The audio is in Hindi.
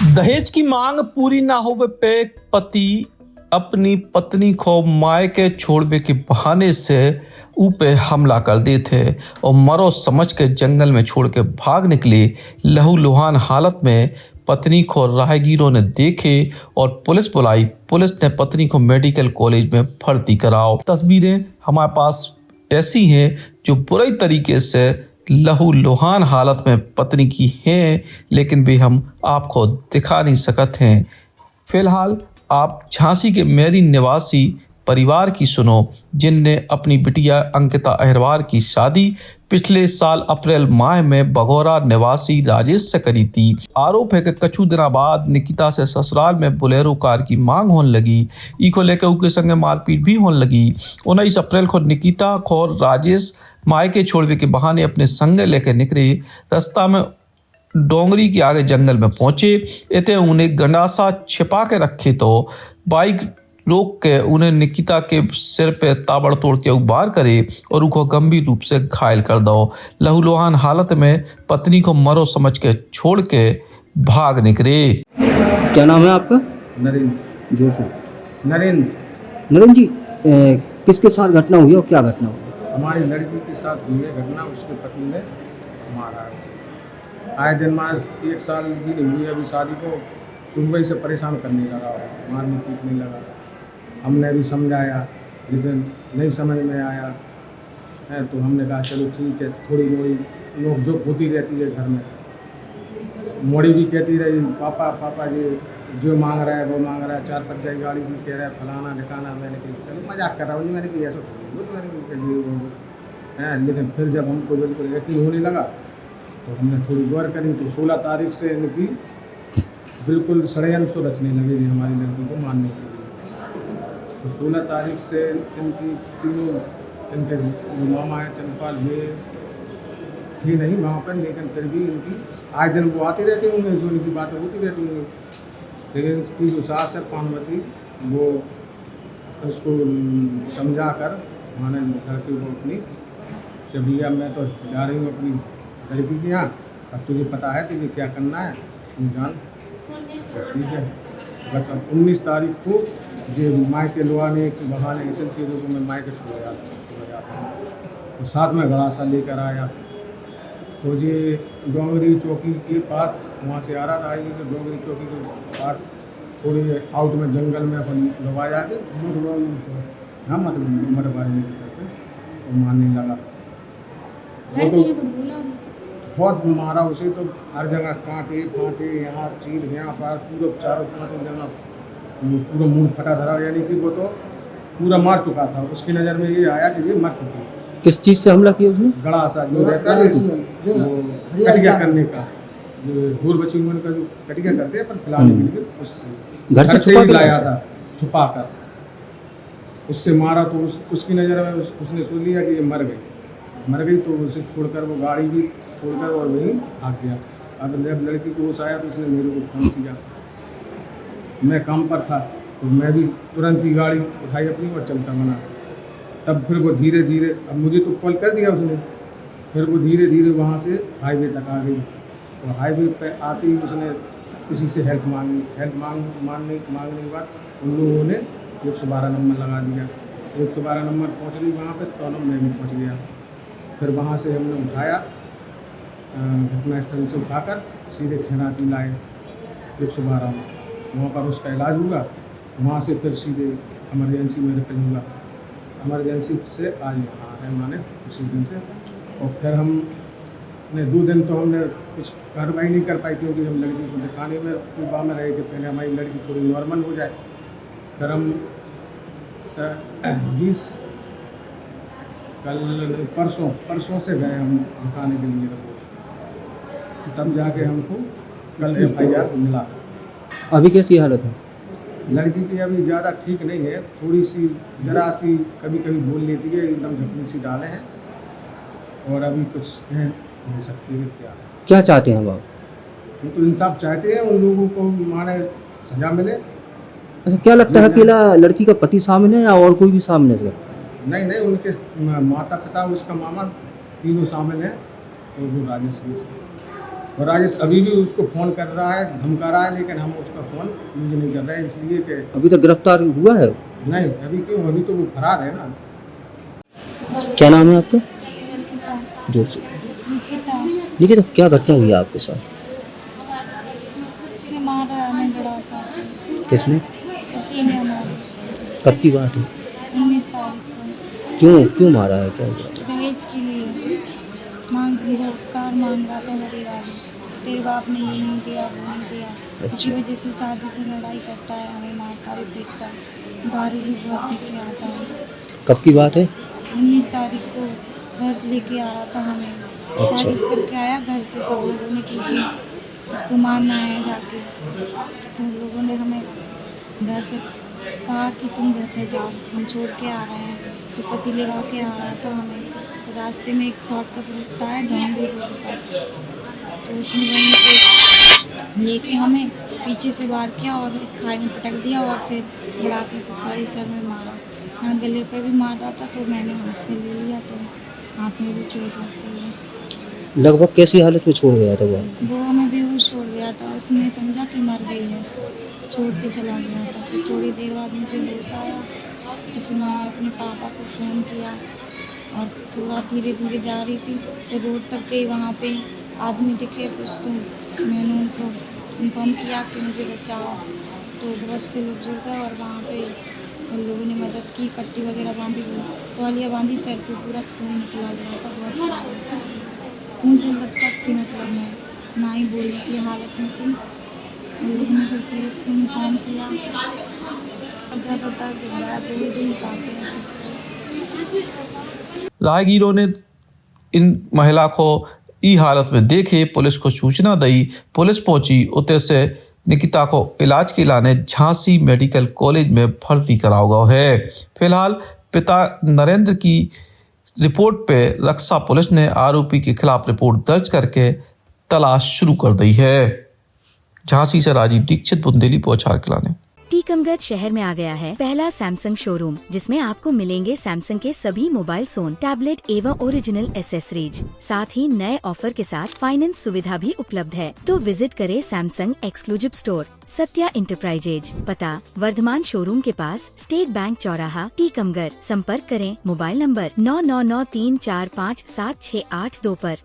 दहेज की मांग पूरी ना होवे पे पति अपनी पत्नी को मायके छोड़ने के बहाने से ऊपे हमला कर दिए थे और मरो समझ के जंगल में छोड़ के भाग निकले। लहूलुहान हालत में पत्नी को राहगीरों ने देखे और पुलिस बुलाई। पुलिस ने पत्नी को मेडिकल कॉलेज में भर्ती कराओ। तस्वीरें हमारे पास ऐसी हैं जो बुरी तरीके से लहूलुहान हालत में पत्नी की हैं, लेकिन भी हम आपको दिखा नहीं सकते हैं। फिलहाल आप झांसी के मेरी निवासी परिवार की सुनो, जिनने अपनी बिटिया अंकिता अहिरवार की शादी पिछले साल अप्रैल माह में बघौरा निवासी राजेश से करी थी। आरोप है कि कछु दिनों बाद निकिता से ससुराल में बोलेरो कार की मांग होने लगी। इको लेकर उसके संग मारपीट भी होने लगी। 19 अप्रैल को निकिता को राजेश मायके छोड़ने के बहाने अपने संग लेकर निकले। रास्ता में डोंगरी के आगे जंगल में पहुंचे। इतने उन्हें गंडासा छिपा के रखे तो बाइक रोक के उन्हें निकिता के सिर पे ताबड़तोड़ के उबार करे और उनको गंभीर रूप से घायल कर दो। लहूलुहान हालत में पत्नी को मरो समझ के छोड़ के भाग निकले। क्या नाम है आपका? नरेंद्र। जोशी। नरेंद्र जी, किसके साथ घटना हुई और क्या घटना हुई? हमारी लड़की के साथ हुई है घटना। उसके पति ने मारा है उसे। आए दिन मार 1 साल भी नहीं हुई अभी शादी को, सुबह से परेशान करने लगा, मारने पीटने लगा। हमने भी समझाया लेकिन नहीं समझ में आया है, तो हमने कहा चलो ठीक है, थोड़ी मोड़ी नोक झोंक होती रहती है घर में। मोड़ी भी कहती रही पापा पापा जी जो मांग रहा है वो मांग रहा है, 4 पहिया गाड़ी भी कह रहा है, फलाना ढिकाना। मैंने कही चलो मजाक कर रहा हूँ, मैंने कहा ऐसा मैंने है। लेकिन फिर जब हमको बिल्कुल यकीन होने लगा तो हमने थोड़ी गौर करी तो 16 तारीख से इनकी बिल्कुल षड्यंत्र रचने लगे जी हमारी लड़की को मारने के लिए। तो 16 तारीख से इनकी तीनों इनके मामा है चंपाल ये थी नहीं वहाँ पर, लेकिन फिर भी इनकी आए दिन वो आते रहते होंगे, जो इनकी बातें होती रहती होंगी। लेकिन इसकी जो सास है पानवती, वो उसको समझा कर माने लड़की को अपनी कि भैया मैं तो जा रही हूँ अपनी लड़की के यहाँ, अब तुझे पता है तुझे क्या करना है, तुम जान ठीक है। बस अब 19 तारीख को जो मायके लुआने के बहाने के चलते लोगों में मायके छोड़ जाता हूँ, तो साथ में गड़ासा लेकर आया। तो ये डोंगरी चौकी के पास वहाँ से आ रहा था, तो डोंगरी चौकी के पास थोड़ी आउट में जंगल में अपन लगा जाके हाँ मरवाने की तरफ वो मारने लगा। वो तो बहुत मारा उसे, तो हर जगह कांटे फांटे, यहाँ चीर यहाँ पार पूरा 4-5 जगह पूरा मुंह फटा धरा, यानी कि वो तो पूरा मार चुका था। उसकी नज़र में ये आया कि ये मर चुकी है। किस चीज़ से हमला किया उसने? गड़ासा जो रहता है वो कटिया करने का, जो ढोर बची उम्र का जो कटिया करते हैं पर खिलाने के लिए, उससे घर से छुपा के लाया था, छुपा कर उससे मारा। तो उसकी नज़र में उसने सोच लिया कि ये मर गई, तो उसे छोड़कर वो गाड़ी भी छोड़कर और वहीं भाग गया। अब जब लड़की को होश आया तो उसने मेरे को फ़ोन किया, मैं काम पर था तो मैं भी तुरंत ही गाड़ी उठाई अपनी और चलता बना। तब फिर वो धीरे धीरे, अब मुझे तो कॉल कर दिया उसने, फिर वो धीरे धीरे वहाँ से हाईवे तक आ गई। तो हाईवे पे आते ही उसने किसी से हेल्प मांगी। हेल्प मांगने के बाद उन लोगों ने 112 नंबर लगा दिया। 112 नंबर पहुँच गई वहाँ पे, तो मैं भी पहुँच गया। फिर वहाँ से हमने उठाया, घटनास्थल से उठाकर सीधे खैराती लाए 112 में। वहाँ पर उसका इलाज हुआ, वहाँ से फिर सीधे इमरजेंसी में रेफर हुआ। इमरजेंसी से आज यहाँ है माने उसी दिन से। और फिर हमने 2 दिन तो हमने कुछ कार्रवाई नहीं कर पाई, क्योंकि हम लड़की को दिखाने में विवाह में रहे कि पहले हमारी लड़की थोड़ी नॉर्मल हो जाए। फिर हम 20 कल परसों से गए हम दिखाने के लिए रिपोर्ट, तब जाके हमको कल FIR मिला। अभी कैसी हालत है लड़की की? अभी ज़्यादा ठीक नहीं है, थोड़ी सी जरा सी कभी कभी बोल लेती है, एकदम झपनी सी डाले हैं, और अभी कुछ कह नहीं सकते कि क्या चाहते हैं आप? हम तो इंसाफ चाहते हैं, उन लोगों को माने सजा मिले। अच्छा, क्या लगता है अकेला लड़की का पति शामिल है या और कोई भी शामिल है सर? नहीं, उनके माता पिता, उसका मामा, तीनों शामिल हैं, और वो राजेश भी। और राजेश अभी भी उसको फ़ोन कर रहा है, धमका रहा है, लेकिन हम उसका फ़ोन यूज नहीं कर रहे हैं, इसलिए कि अभी तक गिरफ्तार हुआ है? नहीं, अभी क्यों, अभी तो वो फरार है ना। क्या नाम है आपका? निकिता जोर से। निकिता देखिए, तो क्या घटना हुई है आपके साथ? से मारा हमें बड़ा सा किसने? पति ने हमारे कब की बात है? 19 तारीख क्यों मारा है, क्या हुआ था? को दहेज के लिए वो कार मांग रहा था बड़ी वाली, तेरे बाप ने ये नहीं दिया वो नहीं दिया, इसी वजह से शादी से लड़ाई करता है, हमें मारता भी पीटता है, दारू भी बहुत पी के आता है। कब की बात है? 19 तारीख को घर लेके आ रहा था हमें, अच्छा। साजिश करके आया घर से, सब लोगों ने की कि उसको मारना है जाके, तो लोगों ने हमें घर से कहा कि तुम घर पे जाओ, हम छोड़ के आ रहे हैं, तो पति लगा के आ रहा था हमें, तो रास्ते में एक शॉर्टकट रास्ता है ढोंडी रोड पर, तो उसने वहीं पे लेके हमें पीछे से वार किया और एक खाई में पटक दिया और फिर गड़ासे से सर में मारा, यहाँ गले पे भी मार रहा था, तो मैंने हाथ में ले लिया, तो हाथ में भी चोट लगती है। लगभग कैसी हालत में छोड़ गया था वो? हमें बेहोश छोड़ गया था, उसने समझा कि मर गई है, छोड़ के चला गया था। फिर थोड़ी देर बाद मुझे होश आया, तो फिर मैंने अपने पापा को फ़ोन किया और थोड़ा धीरे धीरे जा रही थी तो रोड तक गई, वहाँ पे आदमी दिखे कुछ, तो मैंने उनको इन्फॉर्म किया कि मुझे बचाओ, तो बहुत से लोग जुड़ गए और वहाँ पे उन लोगों ने मदद की, पट्टी वगैरह बांधी, तौलिया बांधी, सर पे पूरा खून निकला गया था, बहुत सारा खून से लपट थी, मतलब मैं ना ही बोलने की हालत में थी। लोगों ने फिर पुलिस को इन्फॉर्म किया, ज़्यादा दर्द हो रहा है, बोल भी नहीं पाते हैं ठीक से। राहगीरों ने इन महिला को ई हालत में देखे, पुलिस को सूचना दी, पुलिस पहुंची, उते से निकिता को इलाज के लाने झांसी मेडिकल कॉलेज में भर्ती कराया गया है। फिलहाल पिता नरेंद्र की रिपोर्ट पे रक्षा पुलिस ने आरोपी के खिलाफ रिपोर्ट दर्ज करके तलाश शुरू कर दी है। झांसी से राजीव दीक्षित, बुंदेली पहुंचार खिलाने। टीकमगढ़ शहर में आ गया है पहला सैमसंग शोरूम, जिसमें आपको मिलेंगे सैमसंग के सभी मोबाइल फोन, टैबलेट एवं ओरिजिनल एसेसरीज। साथ ही नए ऑफर के साथ फाइनेंस सुविधा भी उपलब्ध है। तो विजिट करें Samsung exclusive store, Satya enterprises, पता वर्धमान शोरूम के पास, स्टेट बैंक चौराहा, टीकमगढ़। संपर्क करें मोबाइल नंबर 9993457682 पर।